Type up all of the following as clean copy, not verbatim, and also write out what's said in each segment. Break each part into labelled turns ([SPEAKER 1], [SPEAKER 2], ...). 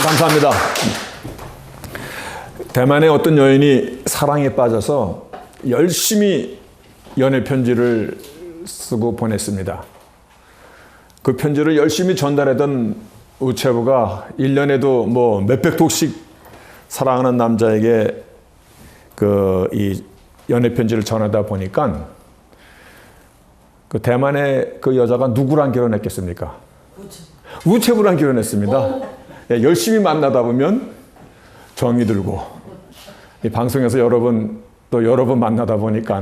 [SPEAKER 1] 감사합니다. 대만의 어떤 여인이 사랑에 빠져서 열심히 연애 편지를 쓰고 보냈습니다. 그 편지를 열심히 전달하던 우체부가 1년에도 뭐 몇백 통씩 사랑하는 남자에게 이 연애 편지를 전하다 보니까 그 대만의 그 여자가 누구랑 결혼했겠습니까? 우체부랑 결혼했습니다. 예, 열심히 만나다 보면 정이 들고, 이 방송에서 여러 번 만나다 보니까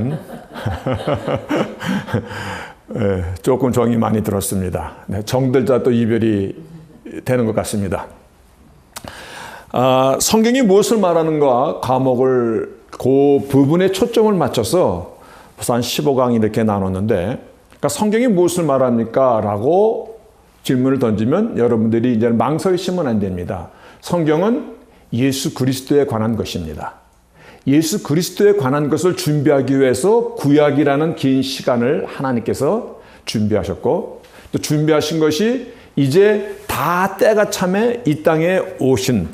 [SPEAKER 1] 예, 조금 정이 많이 들었습니다. 네, 정들자 또 이별이 되는 것 같습니다. 성경이 무엇을 말하는가 과목을 그 부분에 초점을 맞춰서 한 15강이 이렇게 나눴는데, 그러니까 성경이 무엇을 말합니까? 라고 질문을 던지면 여러분들이 이제 망설이시면 안 됩니다. 성경은 예수 그리스도에 관한 것입니다. 예수 그리스도에 관한 것을 준비하기 위해서 구약이라는 긴 시간을 하나님께서 준비하셨고, 또 준비하신 것이 이제 다 때가 참에 이 땅에 오신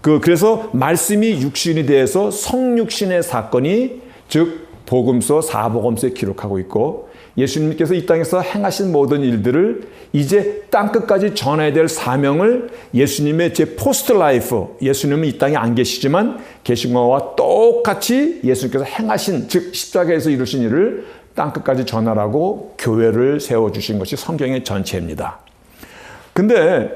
[SPEAKER 1] 그래서 말씀이 육신이 되어서 성육신의 사건이 즉 복음서 사복음서에 기록하고 있고, 예수님께서 이 땅에서 행하신 모든 일들을 이제 땅끝까지 전해야 될 사명을 예수님의 제 포스트 라이프, 예수님은 이 땅에 안 계시지만 계신 것과 똑같이 예수님께서 행하신 즉 십자가에서 이루신 일을 땅끝까지 전하라고 교회를 세워주신 것이 성경의 전체입니다. 근데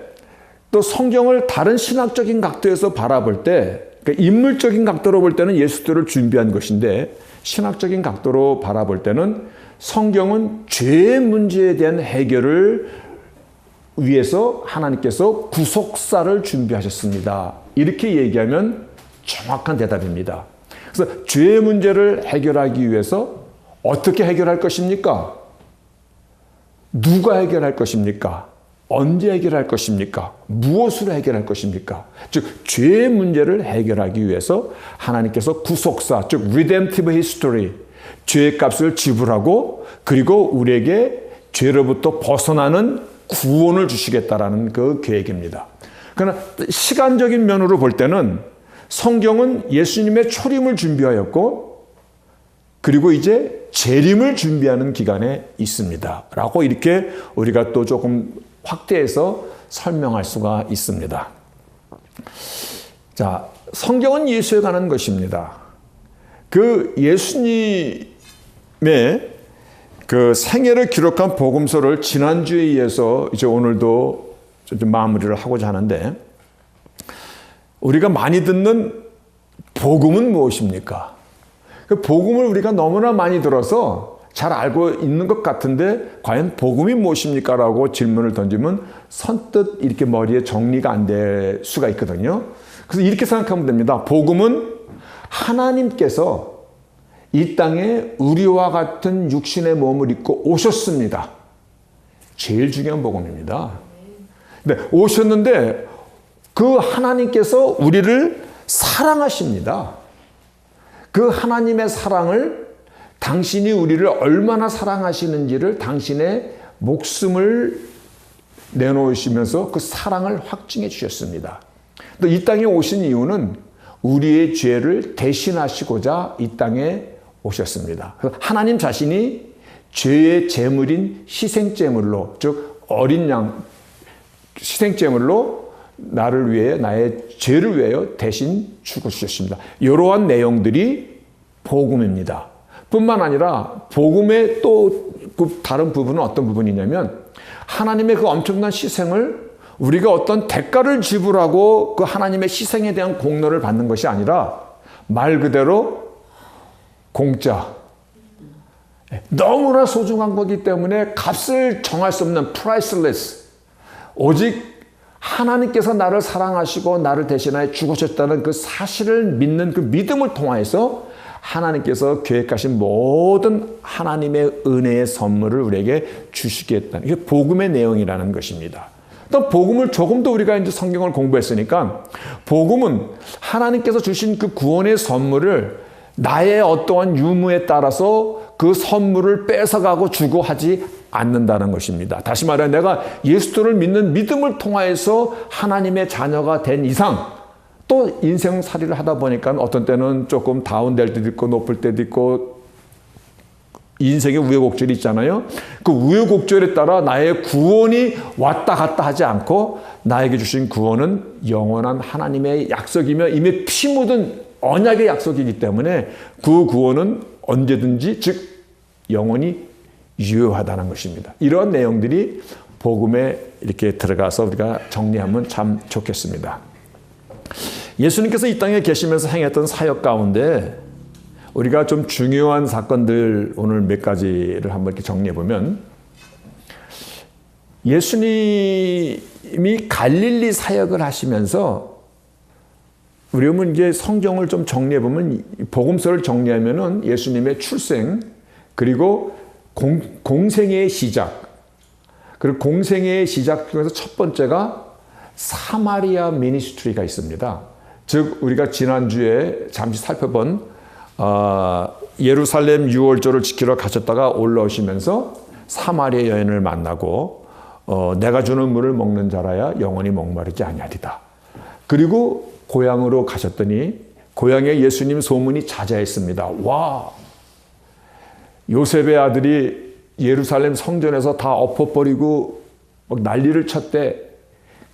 [SPEAKER 1] 또 성경을 다른 신학적인 각도에서 바라볼 때, 그러니까 인물적인 각도로 볼 때는 예수들을 준비한 것인데, 신학적인 각도로 바라볼 때는 성경은 죄의 문제에 대한 해결을 위해서 하나님께서 구속사를 준비하셨습니다. 이렇게 얘기하면 정확한 대답입니다. 그래서 죄의 문제를 해결하기 위해서 어떻게 해결할 것입니까? 누가 해결할 것입니까? 언제 해결할 것입니까? 무엇으로 해결할 것입니까? 즉 죄의 문제를 해결하기 위해서 하나님께서 구속사, 즉 redemptive history, 죄의 값을 지불하고 그리고 우리에게 죄로부터 벗어나는 구원을 주시겠다라는 그 계획입니다. 그러나 시간적인 면으로 볼 때는 성경은 예수님의 초림을 준비하였고 그리고 이제 재림을 준비하는 기간에 있습니다. 라고 이렇게 우리가 또 조금 확대해서 설명할 수가 있습니다. 자, 성경은 예수에 관한 것입니다. 그 예수님의 그 생애를 기록한 복음서를 지난주에 이어서 이제 오늘도 좀 마무리를 하고자 하는데, 우리가 많이 듣는 복음은 무엇입니까? 그 복음을 우리가 너무나 많이 들어서 잘 알고 있는 것 같은데 과연 복음이 무엇입니까? 라고 질문을 던지면 선뜻 이렇게 머리에 정리가 안 될 수가 있거든요. 그래서 이렇게 생각하면 됩니다. 복음은 하나님께서 이 땅에 우리와 같은 육신의 몸을 입고 오셨습니다. 제일 중요한 복음입니다. 네, 오셨는데 그 하나님께서 우리를 사랑하십니다. 그 하나님의 사랑을, 당신이 우리를 얼마나 사랑하시는지를 당신의 목숨을 내놓으시면서 그 사랑을 확증해 주셨습니다. 또 이 땅에 오신 이유는 우리의 죄를 대신하시고자 이 땅에 오셨습니다. 하나님 자신이 죄의 제물인 희생제물로, 즉 어린 양 희생제물로 나를 위해, 나의 죄를 위하여 대신 죽으셨습니다. 이러한 내용들이 복음입니다. 뿐만 아니라 복음의 또 그 다른 부분은 어떤 부분이냐면, 하나님의 그 엄청난 희생을 우리가 어떤 대가를 지불하고 그 하나님의 희생에 대한 공로를 받는 것이 아니라 말 그대로 공짜, 너무나 소중한 거기 때문에 값을 정할 수 없는 priceless, 오직 하나님께서 나를 사랑하시고 나를 대신하여 죽으셨다는 그 사실을 믿는 그 믿음을 통하여서 하나님께서 계획하신 모든 하나님의 은혜의 선물을 우리에게 주시겠다는, 이게 복음의 내용이라는 것입니다. 또 복음을 조금 더 우리가 이제 성경을 공부했으니까, 복음은 하나님께서 주신 그 구원의 선물을 나의 어떠한 유무에 따라서 그 선물을 뺏어가고 주고 하지 않는다는 것입니다. 다시 말해 내가 예수를 믿는 믿음을 통하여서 하나님의 자녀가 된 이상 또 인생살이를 하다 보니까 어떤 때는 조금 다운될 때도 있고 높을 때도 있고 인생의 우여곡절이 있잖아요. 그 우여곡절에 따라 나의 구원이 왔다 갔다 하지 않고 나에게 주신 구원은 영원한 하나님의 약속이며 이미 피 묻은 언약의 약속이기 때문에 그 구원은 언제든지 즉 영원히 유효하다는 것입니다. 이런 내용들이 복음에 이렇게 들어가서 우리가 정리하면 참 좋겠습니다. 예수님께서 이 땅에 계시면서 행했던 사역 가운데 우리가 좀 중요한 사건들 오늘 몇 가지를 한번 이렇게 정리해 보면 예수님이 갈릴리 사역을 하시면서 우리는 이제 성경을 좀 정리해 보면 복음서를 정리하면은 예수님의 출생 그리고 공생애의 시작 그리고 공생애의 시작 중에서 첫 번째가 사마리아 미니스트리가 있습니다. 즉 우리가 지난주에 잠시 살펴본 예루살렘 유월절을 지키러 가셨다가 올라오시면서 사마리아 여인을 만나고 내가 주는 물을 먹는 자라야 영원히 목마르지 아니하리다. 그리고 고향으로 가셨더니 고향에 예수님 소문이 자자했습니다. 와, 요셉의 아들이 예루살렘 성전에서 다 엎어버리고 막 난리를 쳤대.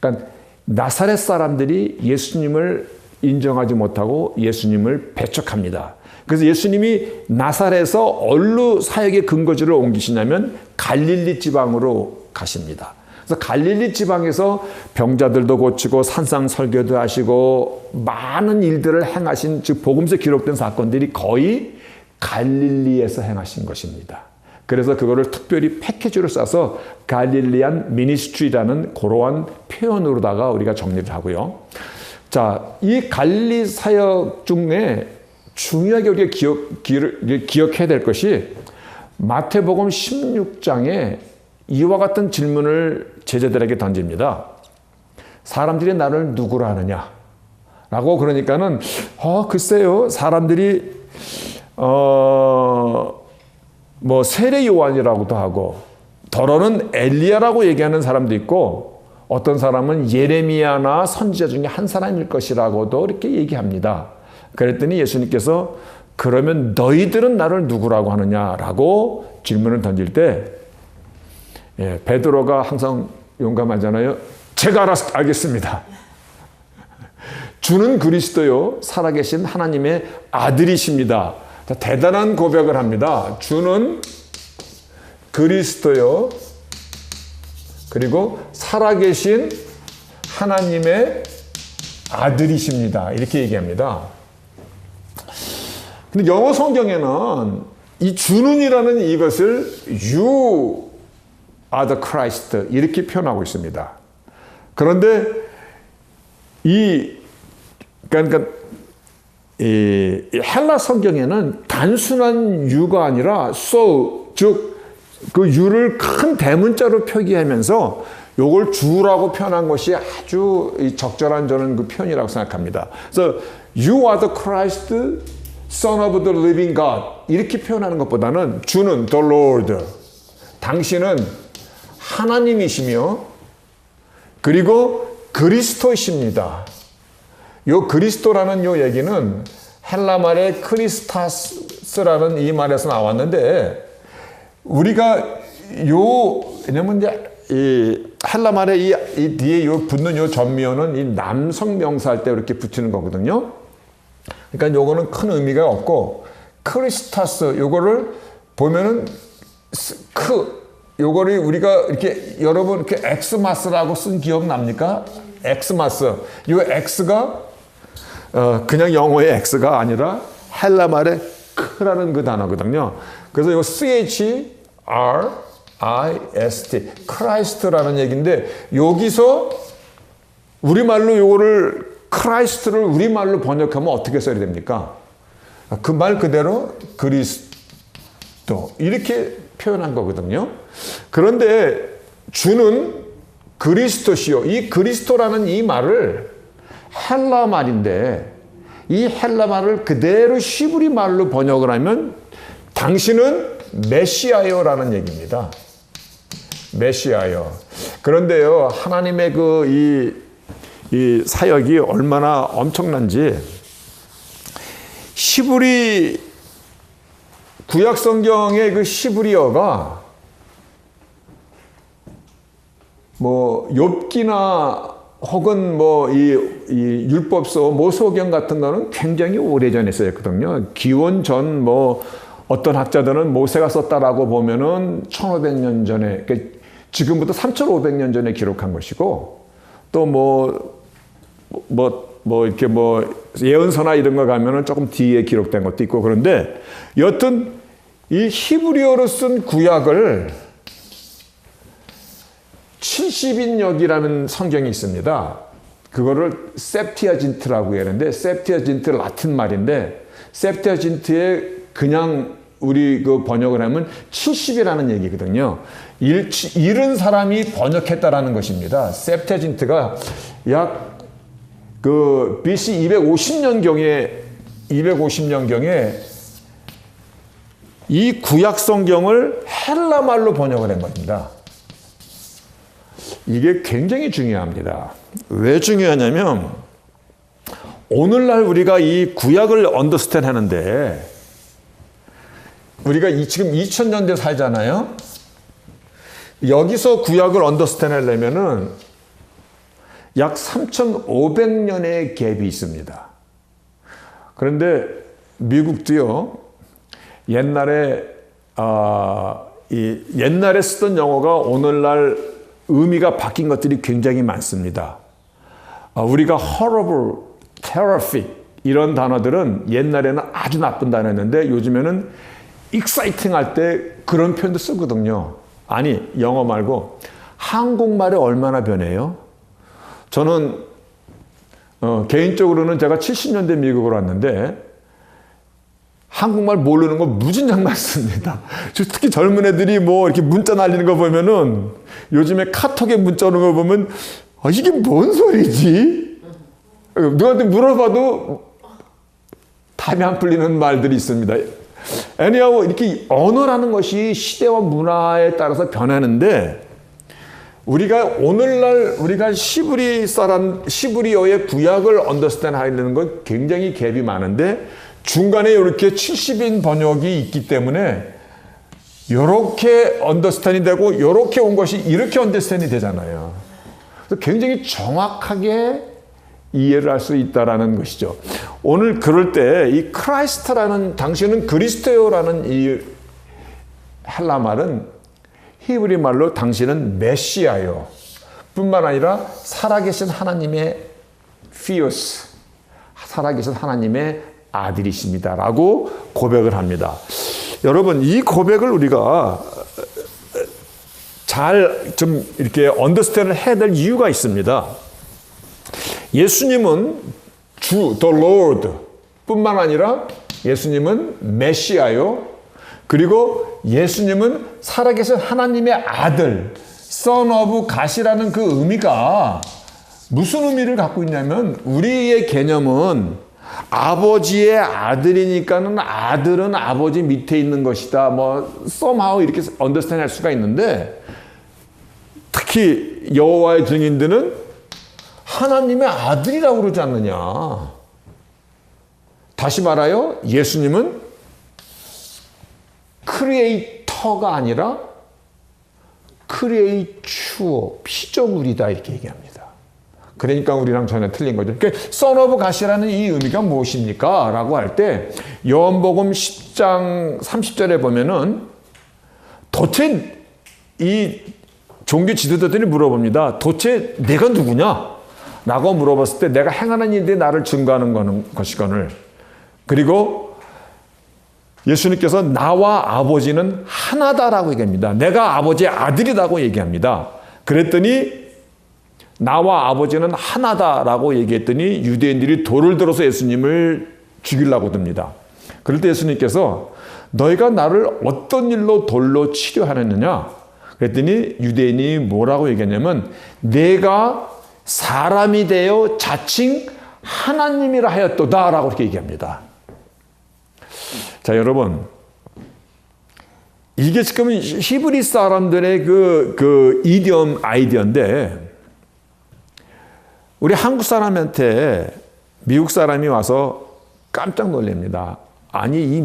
[SPEAKER 1] 그러니까 나사렛 사람들이 예수님을 인정하지 못하고 예수님을 배척합니다. 그래서 예수님이 나사렛에서 어디로 사역의 근거지를 옮기시냐면 갈릴리 지방으로 가십니다. 그래서 갈릴리 지방에서 병자들도 고치고 산상 설교도 하시고 많은 일들을 행하신 즉 복음서에 기록된 사건들이 거의 갈릴리에서 행하신 것입니다. 그래서 그거를 특별히 패키지로 싸서 갈릴리안 미니스트리라는 그러한 표현으로다가 우리가 정리를 하고요. 자, 이 갈릴리 사역 중에 중요하게 우리가 기억해야 될 것이 마태복음 16장에 이와 같은 질문을 제자들에게 던집니다. 사람들이 나를 누구라 하느냐? 라고 그러니까는 글쎄요. 사람들이 뭐 세례 요한이라고도 하고 더러는 엘리야라고 얘기하는 사람도 있고 어떤 사람은 예레미야나 선지자 중에 한 사람일 것이라고도 이렇게 얘기합니다. 그랬더니 예수님께서 그러면 너희들은 나를 누구라고 하느냐라고 질문을 던질 때 베드로가 항상 용감하잖아요. 제가 알겠습니다. 주는 그리스도요 살아계신 하나님의 아들이십니다. 대단한 고백을 합니다. 주는 그리스도요 그리고 살아계신 하나님의 아들이십니다. 이렇게 얘기합니다. 근데 영어 성경에는 이 주는이라는 이것을 You are the Christ 이렇게 표현하고 있습니다. 그런데 그러니까 이 헬라 성경에는 단순한 you가 아니라 so 즉 그 you를 큰 대문자로 표기하면서 요걸 주라고 표현한 것이 아주 적절한 저는 그 표현이라고 생각합니다. 그래서 You are the Christ, Son of the Living God 이렇게 표현하는 것보다는 주는 the Lord, 당신은 하나님이시며 그리고 그리스도이십니다. 요 그리스도라는 요 얘기는 헬라 말의 크리스타스라는 이 말에서 나왔는데 우리가 왜냐면 이제 이 헬라 말에 이 뒤에 붙는 요 전미어는 이 남성 명사할 때 이렇게 붙이는 거거든요. 그러니까 요거는 큰 의미가 없고 크리스타스 요거를 보면은 요거를 우리가 이렇게 여러분 이렇게 엑스마스라고 쓴 기억 납니까? 엑스마스. 요 엑스가 그냥 영어의 엑스가 아니라 헬라 말의 크라는 그 단어거든요. 그래서 요 CHRIST, 크라이스트라는 얘기인데 여기서 우리말로 요거를 크라이스트를 우리말로 번역하면 어떻게 써야 됩니까? 그 말 그대로 그리스도 이렇게 표현한 거거든요. 그런데 주는 그리스도시요. 이 그리스도라는 이 말을 헬라 말인데 이 헬라 말을 그대로 히브리 말로 번역을 하면 당신은 메시아요라는 얘기입니다. 메시아요. 그런데요, 하나님의 이 사역이 얼마나 엄청난지, 히브리 구약 성경의 그 히브리어가 뭐 욥기나 혹은 뭐 이 율법서 모세오경 같은 거는 굉장히 오래전에 쓰였거든요. 기원 전 뭐 어떤 학자들은 모세가 썼다라고 보면은 1500년 전에, 그러니까 지금부터 3500년 전에 기록한 것이고, 또 이렇게 예언서나 이런 거 가면은 조금 뒤에 기록된 것도 있고, 그런데 여튼 이 히브리어로 쓴 구약을 70인역이라는 성경이 있습니다. 그거를 septuagint라고 하는데, septuagint 라틴 말인데, septuagint에 그냥 우리 그 번역을 하면 70이라는 얘기거든요. 잃은 사람이 번역했다라는 것입니다. septuagint가 약 그 BC 250년경에 이 구약 성경을 헬라 말로 번역을 한 겁니다. 이게 굉장히 중요합니다. 왜 중요하냐면, 오늘날 우리가 이 구약을 언더스탠드 하는데, 우리가 지금 2000년대 살잖아요. 여기서 구약을 언더스탠드 하려면은 약 3500년의 갭이 있습니다. 그런데 미국도요, 옛날에 쓰던 영어가 오늘날 의미가 바뀐 것들이 굉장히 많습니다. 우리가 horrible, terrific 이런 단어들은 옛날에는 아주 나쁜 단어였는데 요즘에는 exciting 할 때 그런 표현도 쓰거든요. 아니, 영어 말고 한국말에 얼마나 변해요? 저는 개인적으로는 제가 70년대 미국으로 왔는데 한국말 모르는 거 무진장 많습니다. 특히 젊은 애들이 뭐 이렇게 문자 날리는 거 보면은, 요즘에 카톡에 문자 오는 거 보면 이게 뭔 소리지? 누구한테 물어봐도 답이 안 풀리는 말들이 있습니다. anyhow, 이렇게 언어라는 것이 시대와 문화에 따라서 변하는데, 오늘날 우리가 히브리어의 구약을 언더스탠드 하려는 건 굉장히 갭이 많은데, 중간에 이렇게 70인 번역이 있기 때문에 이렇게 언더스탠이 되고, 이렇게 온 것이 이렇게 언더스탠이 되잖아요. 그래서 굉장히 정확하게 이해를 할 수 있다라는 것이죠. 오늘 그럴 때 이 크라이스트라는, 당신은 그리스도요라는 이 헬라 말은 히브리 말로 당신은 메시아요 뿐만 아니라 살아계신 하나님의 피오스, 살아계신 하나님의 아들이십니다 라고 고백을 합니다. 여러분, 이 고백을 우리가 잘 좀 이렇게 언더스탠드를 해야 될 이유가 있습니다. 예수님은 주, the Lord 뿐만 아니라 예수님은 메시아요. 그리고 예수님은 살아계신 하나님의 아들, Son of God이라는 그 의미가 무슨 의미를 갖고 있냐면, 우리의 개념은 아버지의 아들이니까는 아들은 아버지 밑에 있는 것이다. somehow 이렇게 언더스탠드 할 수가 있는데, 특히 여호와의 증인들은 하나님의 아들이라고 그러지 않느냐. 다시 말하여 예수님은 크리에이터가 아니라 크리에이추어, 피조물이다 이렇게 얘기합니다. 그러니까 우리랑 전혀 틀린 거죠. 그러니까 Son of God이라는 이 의미가 무엇입니까? 라고 할 때 요한복음 10장 30절에 보면은 도대체 이 종교 지도자들이 물어봅니다. 도대체 내가 누구냐? 라고 물어봤을 때 내가 행하는 일에 나를 증거하는 것이거늘. 그리고 예수님께서 나와 아버지는 하나다라고 얘기합니다. 내가 아버지의 아들이라고 얘기합니다. 그랬더니 나와 아버지는 하나다라고 얘기했더니 유대인들이 돌을 들어서 예수님을 죽이려고 듭니다. 그럴 때 예수님께서 너희가 나를 어떤 일로 돌로 치료하느냐? 그랬더니 유대인이 뭐라고 얘기했냐면 내가 사람이 되어 자칭 하나님이라 하였도다 라고 이렇게 얘기합니다. 자, 여러분, 이게 지금 히브리 사람들의 그 이디엄 아이디어인데, 우리 한국 사람한테 미국 사람이 와서 깜짝 놀랍니다. 아니, 이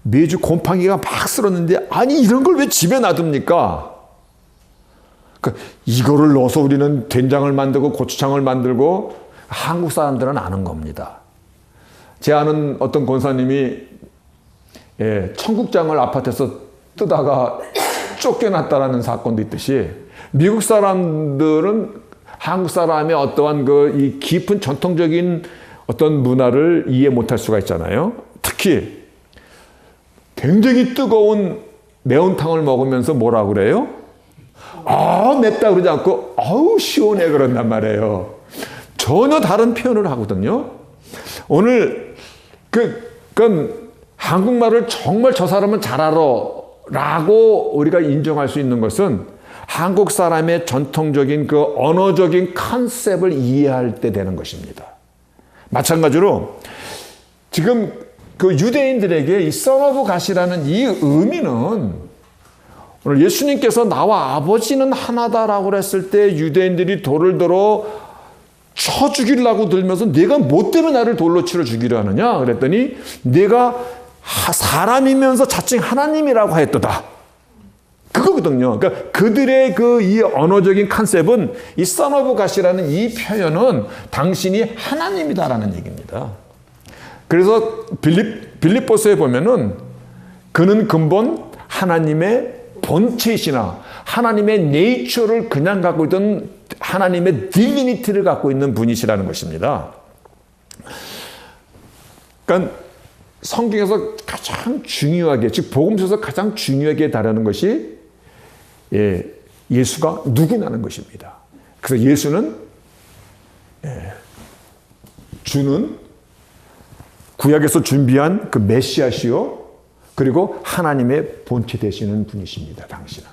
[SPEAKER 1] 매주 곰팡이가 막 쓸었는데, 아니, 이런 걸 왜 집에 놔둡니까? 그러니까 이거를 넣어서 우리는 된장을 만들고 고추장을 만들고, 한국 사람들은 아는 겁니다. 제 아는 어떤 권사님이 청국장을 아파트에서 뜨다가 쫓겨났다라는 사건도 있듯이, 미국 사람들은 한국 사람의 어떠한 이 깊은 전통적인 어떤 문화를 이해 못할 수가 있잖아요. 특히 굉장히 뜨거운 매운탕을 먹으면서 뭐라 그래요? 아, 맵다 그러지 않고 아우 시원해 그런단 말이에요. 전혀 다른 표현을 하거든요. 오늘 그건 한국말을 정말 저 사람은 잘 알아 라고 우리가 인정할 수 있는 것은 한국 사람의 전통적인 그 언어적인 컨셉을 이해할 때 되는 것입니다. 마찬가지로 지금 그 유대인들에게 이 son of God이라는 이 의미는, 오늘 예수님께서 나와 아버지는 하나다라고 했을 때 유대인들이 돌을 들어 쳐 죽이려고 들면서 내가 뭐 때문에 나를 돌로 치러 죽이려 하느냐 그랬더니 내가 사람이면서 자칭 하나님이라고 했도다. 그거거든요. 그러니까 그들의 이 언어적인 컨셉은 이 son of God이라는 이 표현은 당신이 하나님이다라는 얘기입니다. 그래서 빌립보서에 보면은 그는 근본 하나님의 본체이시나 하나님의 네이처를 그냥 갖고 있던 하나님의 디비니티를 갖고 있는 분이시라는 것입니다. 그러니까 성경에서 가장 중요하게, 즉 복음서에서 가장 중요하게 다루는 것이 예수가 누구냐는 것입니다. 그래서 예수는 주는 구약에서 준비한 그 메시아시요, 그리고 하나님의 본체 되시는 분이십니다. 당신은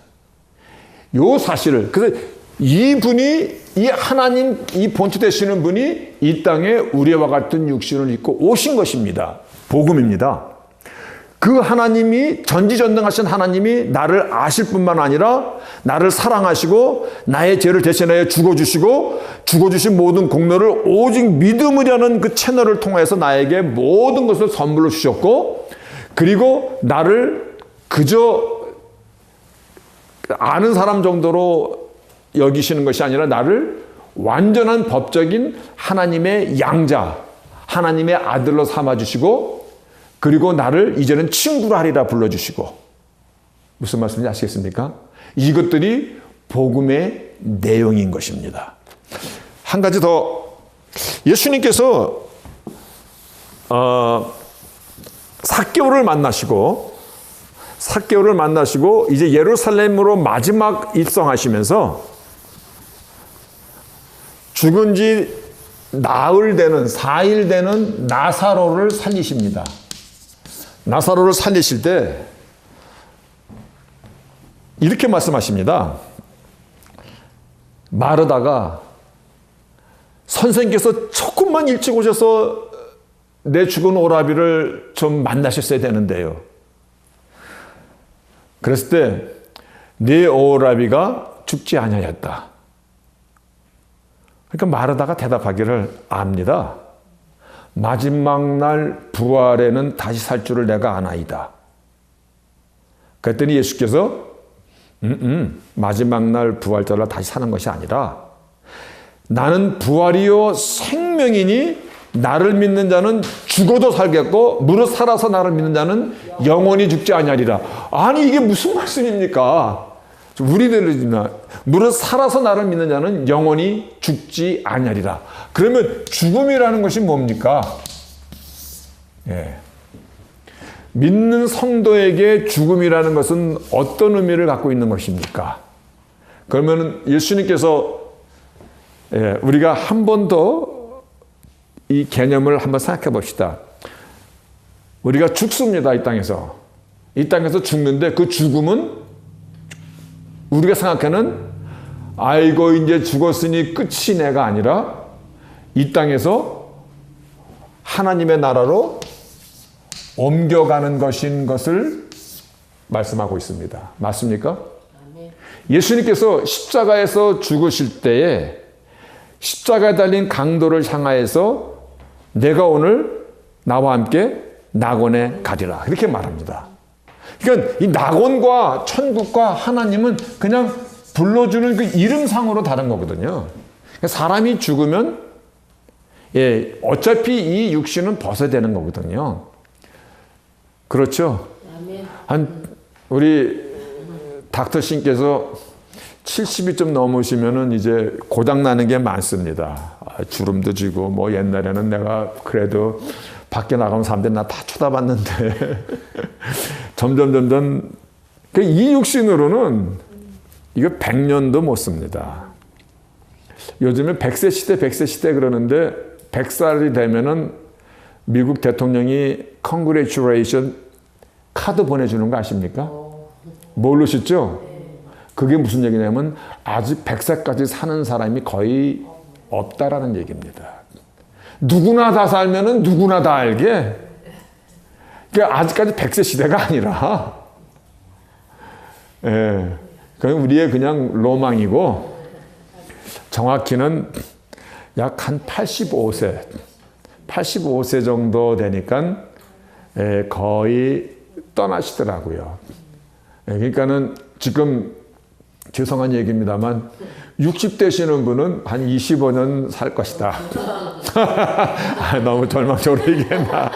[SPEAKER 1] 요 사실을, 그래서 이분이, 이 하나님, 이 본체 되시는 분이 이 땅에 우리와 같은 육신을 입고 오신 것입니다. 복음입니다. 그 하나님이, 전지전능하신 하나님이 나를 아실 뿐만 아니라 나를 사랑하시고 나의 죄를 대신하여 죽어주신 모든 공로를 오직 믿음이라는 그 채널을 통해서 나에게 모든 것을 선물로 주셨고, 그리고 나를 그저 아는 사람 정도로 여기시는 것이 아니라 나를 완전한 법적인 하나님의 양자, 하나님의 아들로 삼아주시고, 그리고 나를 이제는 친구라 하리라 불러주시고. 무슨 말씀인지 아시겠습니까? 이것들이 복음의 내용인 것입니다. 한 가지 더, 예수님께서 삭개오를 만나시고 이제 예루살렘으로 마지막 입성하시면서 죽은 지 나흘 되는, 4일 되는 나사로를 살리십니다. 나사로를 살리실 때 이렇게 말씀하십니다. 마르다가 선생님께서 조금만 일찍 오셔서 내 죽은 오라비를 좀 만나셨어야 되는데요. 그랬을 때 내 오라비가 죽지 아니하였다. 그러니까 마르다가 대답하기를 압니다. 마지막 날 부활에는 다시 살 줄을 내가 아나이다. 그랬더니 예수께서 마지막 날 부활자라 다시 사는 것이 아니라 나는 부활이요 생명이니 나를 믿는 자는 죽어도 살겠고 무릇 살아서 나를 믿는 자는 영원히 죽지 아니하리라. 아니 이게 무슨 말씀입니까? 우리들이나 무릇 살아서 나를 믿는 자는 영원히 죽지 아니하리라. 그러면 죽음이라는 것이 뭡니까? 믿는 성도에게 죽음이라는 것은 어떤 의미를 갖고 있는 것입니까? 그러면 예수님께서 우리가 한 번 더 이 개념을 한번 생각해 봅시다. 우리가 죽습니다. 이 땅에서 죽는데 그 죽음은 우리가 생각하는 아이고 이제 죽었으니 끝이 내가 아니라 이 땅에서 하나님의 나라로 옮겨가는 것인 것을 말씀하고 있습니다. 맞습니까? 예수님께서 십자가에서 죽으실 때에 십자가에 달린 강도를 향하여서 내가 오늘 나와 함께 낙원에 가리라 이렇게 말합니다. 그러니까 이 낙원과 천국과 하나님은 그냥 불러주는 그 이름상으로 다른 거거든요. 그러니까 사람이 죽으면 어차피 이 육신은 벗어야 되는 거거든요. 그렇죠? 우리 닥터 신께서 70이 좀 넘으시면은 이제 고장 나는 게 많습니다. 주름도 지고 뭐 옛날에는 내가 그래도 밖에 나가면 사람들이 나 다 쳐다봤는데 점점 이 육신으로는 이거 100년도 못 씁니다. 요즘에 100세 시대 그러는데 100살이 되면은 미국 대통령이 Congratulation 카드 보내주는 거 아십니까? 모르시죠? 그게 무슨 얘기냐면 아직 100세까지 사는 사람이 거의 없다라는 얘기입니다. 누구나 다 살면은 누구나 다 알게. 그러니까 아직까지 100세 시대가 아니라, 그냥 우리의 그냥 로망이고, 정확히는 약 한 85세 정도 되니까 거의 떠나시더라고요. 그러니까는 지금 죄송한 얘기입니다만 60되시는 분은 한 25년 살 것이다. 너무 절망적으로 얘기했나.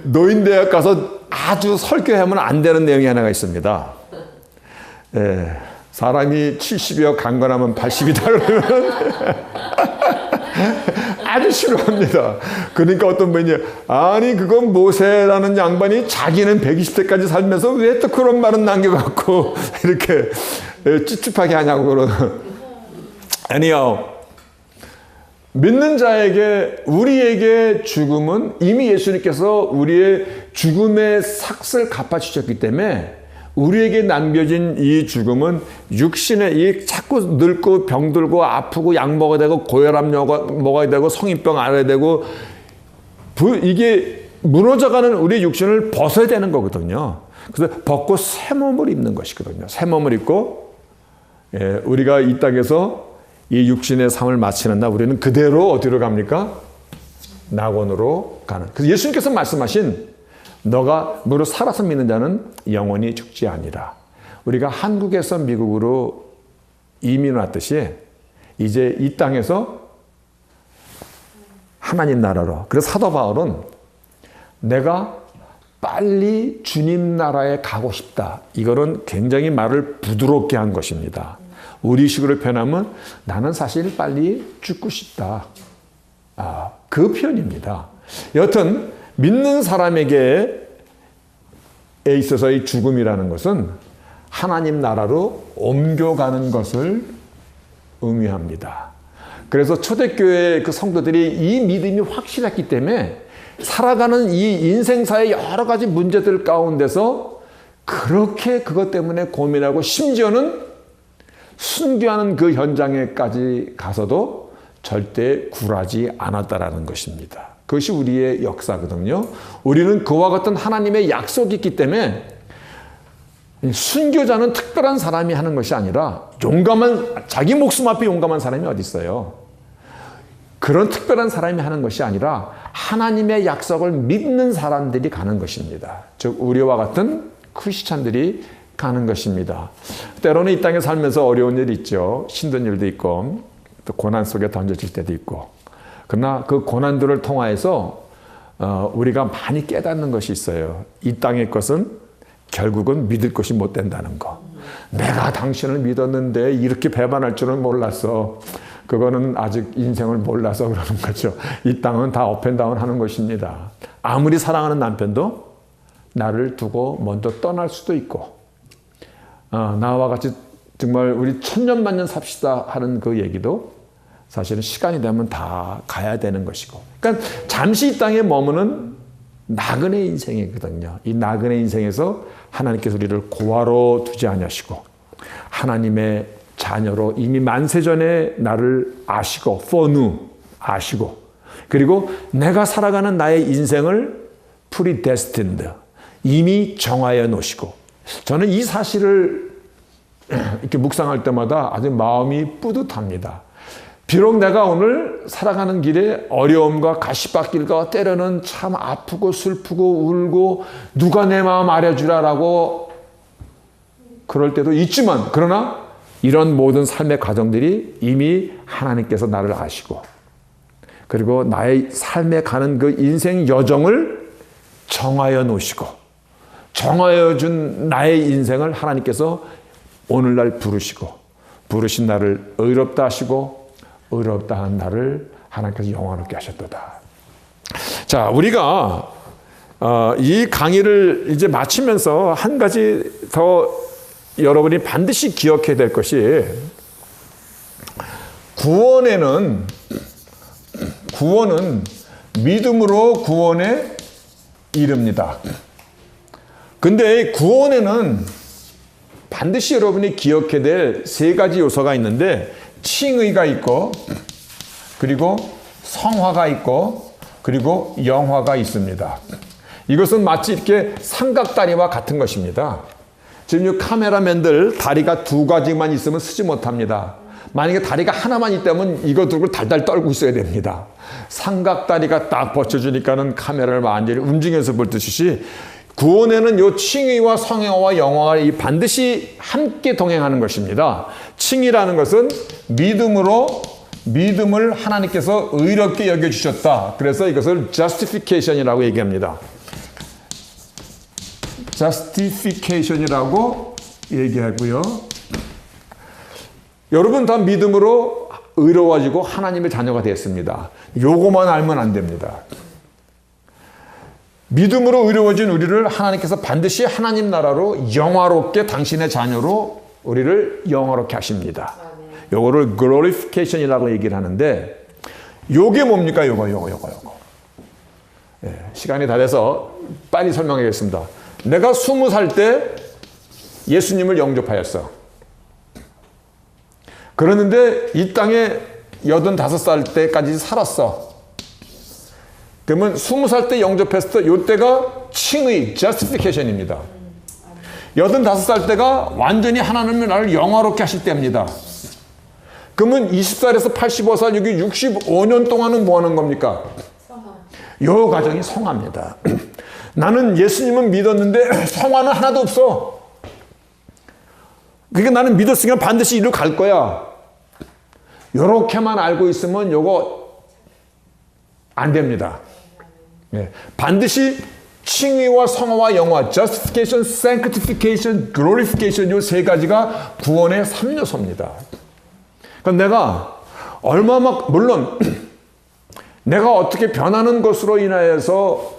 [SPEAKER 1] 노인대학 가서 아주 설교하면 안 되는 내용이 하나가 있습니다. 사람이 70이여 강건하면 80이다 그러면 아주 싫어합니다. 그러니까 어떤 분이 아니 그건 모세라는 양반이 자기는 120세까지 살면서 왜 또 그런 말은 남겨갖고 이렇게 찝찝하게 하냐고 그러는. 아니요. 믿는 자에게 우리에게 죽음은 이미 예수님께서 우리의 죽음의 삭을 갚아주셨기 때문에 우리에게 남겨진 이 죽음은 육신의 이 자꾸 늙고 병들고 아프고 약 먹어야 되고 고혈압 먹어야 되고 성인병 앓아야 되고 이게 무너져가는 우리 육신을 벗어야 되는 거거든요. 그래서 벗고 새 몸을 입는 것이거든요. 새 몸을 입고 우리가 이 땅에서 이 육신의 삶을 마치는 날 우리는 그대로 어디로 갑니까? 낙원으로 가는. 그래서 예수님께서 말씀하신 너가 무릇 살아서 믿는 자는 영원히 죽지 아니라. 우리가 한국에서 미국으로 이민 왔듯이 이제 이 땅에서 하나님 나라로. 그래서 사도 바울은 내가 빨리 주님 나라에 가고 싶다. 이거는 굉장히 말을 부드럽게 한 것입니다. 우리식으로 표현하면 나는 사실 빨리 죽고 싶다. 그 표현입니다. 여튼 믿는 사람에게 있어서의 죽음이라는 것은 하나님 나라로 옮겨가는 것을 의미합니다. 그래서 초대교회 그 성도들이 이 믿음이 확실했기 때문에 살아가는 이 인생사의 여러 가지 문제들 가운데서 그렇게 그것 때문에 고민하고 심지어는 순교하는 그 현장에까지 가서도 절대 굴하지 않았다라는 것입니다. 그것이 우리의 역사거든요. 우리는 그와 같은 하나님의 약속이 있기 때문에 순교자는 특별한 사람이 하는 것이 아니라 자기 목숨 앞에 용감한 사람이 어디 있어요. 그런 특별한 사람이 하는 것이 아니라 하나님의 약속을 믿는 사람들이 가는 것입니다. 즉 우리와 같은 크리스찬들이 가는 것입니다. 때로는 이 땅에 살면서 어려운 일이 있죠. 힘든 일도 있고 또 고난 속에 던져질 때도 있고. 그러나 그 고난들을 통하여서 우리가 많이 깨닫는 것이 있어요. 이 땅의 것은 결국은 믿을 것이 못 된다는 거. 내가 당신을 믿었는데 이렇게 배반할 줄은 몰랐어. 그거는 아직 인생을 몰라서 그러는 거죠. 이 땅은 다 업앤다운 하는 것입니다. 아무리 사랑하는 남편도 나를 두고 먼저 떠날 수도 있고 나와 같이 정말 우리 천년만년 삽시다 하는 그 얘기도 사실은 시간이 되면 다 가야 되는 것이고. 그러니까 잠시 이 땅에 머무는 나그네 인생이거든요. 이 나그네 인생에서 하나님께서 우리를 고아로 두지 아니하시고 하나님의 자녀로 이미 만세전에 나를 아시고 포누 아시고 그리고 내가 살아가는 나의 인생을 predestined, 이미 정하여 놓으시고. 저는 이 사실을 이렇게 묵상할 때마다 아주 마음이 뿌듯합니다. 비록 내가 오늘 살아가는 길에 어려움과 가시밭길과 때로는 참 아프고 슬프고 울고 누가 내 마음 알아주라라고 그럴 때도 있지만, 그러나 이런 모든 삶의 과정들이 이미 하나님께서 나를 아시고, 그리고 나의 삶에 가는 그 인생 여정을 정하여 놓으시고, 정하여 준 나의 인생을 하나님께서 오늘날 부르신 나를 의롭다 하시고, 의롭다 한 나를 하나님께서 영원롭게 하셨도다. 자, 우리가 이 강의를 이제 마치면서 한 가지 더 여러분이 반드시 기억해야 될 것이, 구원은 믿음으로 구원에 이릅니다. 근데 구원에는 반드시 여러분이 기억해야 될 세 가지 요소가 있는데, 칭의가 있고, 그리고 성화가 있고, 그리고 영화가 있습니다. 이것은 마치 이렇게 삼각다리와 같은 것입니다. 지금 이 카메라맨들 다리가 두 가지만 있으면 쓰지 못합니다. 만약에 다리가 하나만 있다면 이거 들고 달달 떨고 있어야 됩니다. 삼각다리가 딱 받쳐주니까는 카메라를 완전히 움직여서 볼 듯이, 구원에는 요 칭의와 성화와 영화가 반드시 함께 동행하는 것입니다. 칭의라는 것은 믿음을 하나님께서 의롭게 여겨주셨다. 그래서 이것을 justification이라고 얘기합니다. justification이라고 얘기하고요. 여러분 다 믿음으로 의로워지고 하나님의 자녀가 되었습니다. 요거만 알면 안 됩니다. 믿음으로 의로워진 우리를 하나님께서 반드시 하나님 나라로 영화롭게 당신의 자녀로 우리를 영화롭게 하십니다. 요거를 glorification이라고 얘기를 하는데, 요게 뭡니까? 요거. 예, 시간이 다 돼서 빨리 설명하겠습니다. 내가 20살 때 예수님을 영접하였어. 그러는데 이 땅에 85살 때까지 살았어. 그러면 20살 때 영접했을 때 이때가 칭의, justification입니다. 85살 때가 완전히 하나님이 나를 영화롭게 하실 때입니다. 그러면 20살에서 85살, 여기 65년 동안은 뭐 하는 겁니까? 요 과정이 성화입니다. 나는 예수님은 믿었는데 성화는 하나도 없어. 그러니까 나는 믿었으니까 반드시 이리로 갈 거야. 요렇게만 알고 있으면 요거 안 됩니다. 네. 반드시 칭의와 성화와 영화, justification, sanctification, glorification, 요 세 가지가 구원의 3요소입니다. 그러니까 내가 물론 내가 어떻게 변하는 것으로 인하여서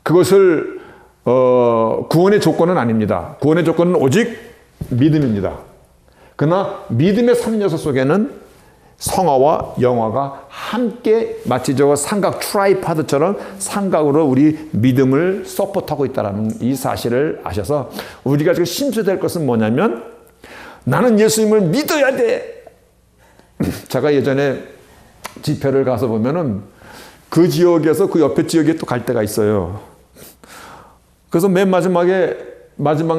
[SPEAKER 1] 그것을 구원의 조건은 아닙니다. 구원의 조건은 오직 믿음입니다. 그러나 믿음의 3요소 속에는 성화와 영화가 함께 마치 저 삼각 트라이파드처럼 삼각으로 우리 믿음을 서포트하고 있다는 이 사실을 아셔서 우리가 지금 심수될 것은 뭐냐면, 나는 예수님을 믿어야 돼. 제가 예전에 집회를 가서 보면은 그 지역에서 그 옆에 지역에 또 갈 때가 있어요. 그래서 맨 마지막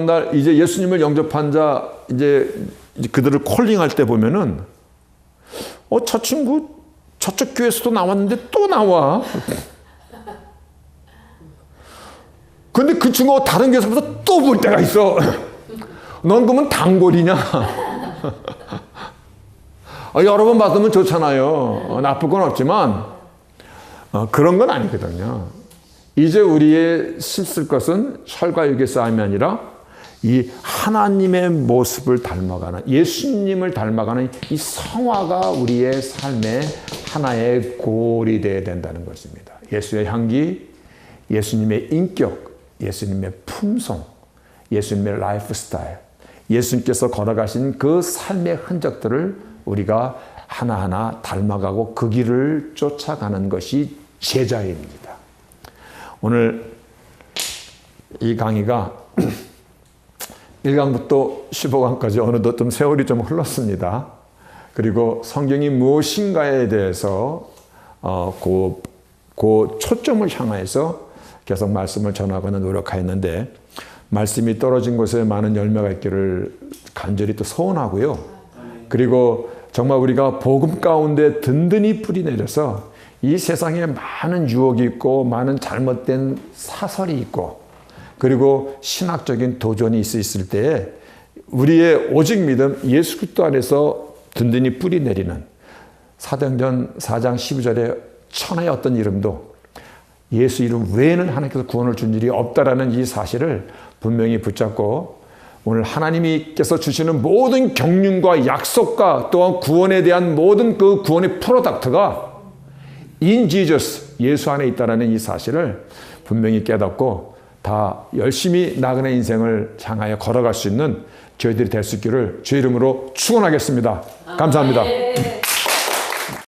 [SPEAKER 1] 날 이제 예수님을 영접한 자 이제 그들을 콜링할 때 보면은 저 친구 저쪽 교회에서도 나왔는데 또 나와. 근데 그 친구가 다른 교회에서 또 볼 때가 있어. 넌 그러면 단골이냐? 여러 번 받으면 좋잖아요. 나쁠 건 없지만 그런 건 아니거든요. 이제 우리의 힘쓸 것은 혈과 육의 싸움이 아니라 이 하나님의 모습을 닮아가는, 예수님을 닮아가는 이 성화가 우리의 삶의 하나의 골이 되어야 된다는 것입니다. 예수의 향기, 예수님의 인격, 예수님의 품성, 예수님의 라이프 스타일, 예수님께서 걸어가신 그 삶의 흔적들을 우리가 하나하나 닮아가고 그 길을 쫓아가는 것이 제자입니다. 오늘 이 강의가 1강부터 15강까지 어느덧 좀 세월이 좀 흘렀습니다. 그리고 성경이 무엇인가에 대해서 그 초점을 향해서 계속 말씀을 전하고는 노력하였는데 말씀이 떨어진 곳에 많은 열매가 있기를 간절히 또 소원하고요. 그리고 정말 우리가 복음 가운데 든든히 뿌리 내려서 이 세상에 많은 유혹이 있고 많은 잘못된 사설이 있고 그리고 신학적인 도전이 있을 때에 우리의 오직 믿음 예수 그리스도 안에서 든든히 뿌리 내리는 사도행전 4장 12절에 천하의 어떤 이름도 예수 이름 외에는 하나님께서 구원을 준 일이 없다라는 이 사실을 분명히 붙잡고 오늘 하나님께서 주시는 모든 경륜과 약속과 또한 구원에 대한 모든 그 구원의 프로덕트가 in Jesus, 예수 안에 있다는 이 사실을 분명히 깨닫고 다 열심히 나그네 인생을 향하여 걸어갈 수 있는 저희들이 될 수 있기를 주의 이름으로 축원하겠습니다. 감사합니다.